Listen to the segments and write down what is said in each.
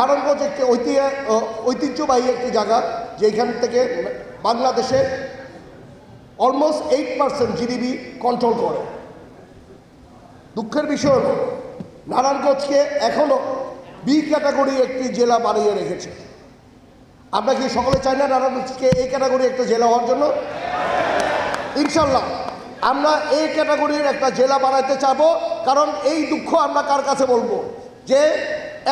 নারায়ণগঞ্জ একটি ঐতিহ্যবাহী একটি জায়গা, যেখান থেকে বাংলাদেশে অলমোস্ট 8% জিডিপি কন্ট্রোল করে। দুঃখের বিষয় হল নারায়ণগঞ্জকে এখনও বি ক্যাটাগরি একটি জেলা বানিয়ে রেখেছে। আমরা কি সকলে চাই না নারায়ণগঞ্জকে এই ক্যাটাগরি একটা জেলা হওয়ার জন্য? ইনশাল্লাহ আমরা এই ক্যাটাগরির একটা জেলা বানাইতে চাবো। কারণ এই দুঃখ আমরা কার কাছে বলবো যে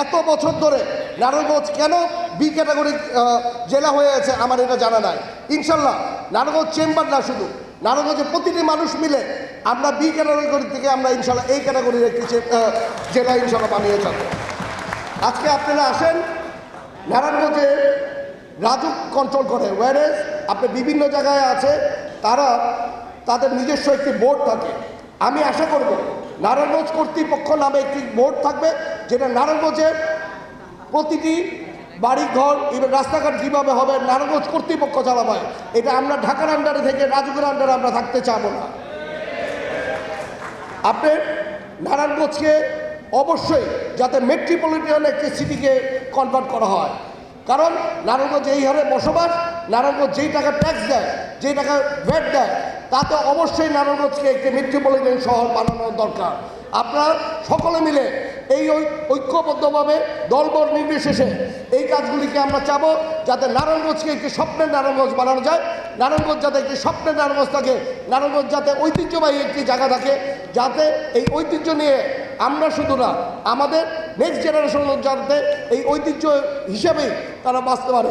এত বছর ধরে নারায়ণগঞ্জ কেন বি ক্যাটাগরি জেলা হয়ে আছে আমার এটা জানা নাই। ইনশাল্লাহ নারায়ণগঞ্জ চেম্বার না, শুধু নারায়ণগঞ্জের প্রতিটি মানুষ মিলে আমরা বি ক্যাটাগরি থেকে আমরা ইনশাল্লাহ এই ক্যাটাগরির একটি জেলা ইনশাল্লাহ বানিয়ে যাবো। আজকে আপনারা আসেন, নারায়ণগঞ্জে রাজুক কন্ট্রোল করে, ওয়ারেস আপনি বিভিন্ন জায়গায় আছে, তাদের নিজস্ব একটি বোর্ড থাকে। আমি আশা করব নারায়ণগঞ্জ কর্তৃপক্ষ নামে একটি বোর্ড থাকবে, যেটা নারায়ণগঞ্জের প্রতিটি বাড়ি ঘর এবং রাস্তাঘাট কীভাবে হবে নারায়ণগঞ্জ কর্তৃপক্ষ চালাবে। এটা আমরা ঢাকার আন্ডারে থেকে রাজুকের আন্ডারে আমরা থাকতে চাবো না। আপনি নারায়ণগঞ্জকে অবশ্যই যাতে মেট্রোপলিটন একটি সিটিকে কনভার্ট করা হয়, কারণ নারায়ণগঞ্জ এই হারে বসবাস, নারায়ণগঞ্জ যেই টাকা ট্যাক্স দেয়, যেই টাকা ভ্যাট দেয়, তাতে অবশ্যই নারায়ণগঞ্জকে একটি মেট্রোপলিটন শহর বানানো দরকার। আপনারা সকলে মিলে এই ঐক্যবদ্ধভাবে দলবল নির্বিশেষে এই কাজগুলিকে আমরা চাবো, যাতে নারায়ণগঞ্জকে একটি স্বপ্নের নারায়ণগঞ্জ বানানো যায়। নারায়ণগঞ্জ যাতে একটি স্বপ্নের নারায়ণগঞ্জ থাকে, নারায়ণগঞ্জ যাতে ঐতিহ্যবাহী একটি জায়গা থাকে, যাতে এই ঐতিহ্য নিয়ে আমরা শুধু না, আমাদের নেক্সট জেনারেশন যাতে এই ঐতিহ্য হিসেবেই তারা বাঁচতে পারে।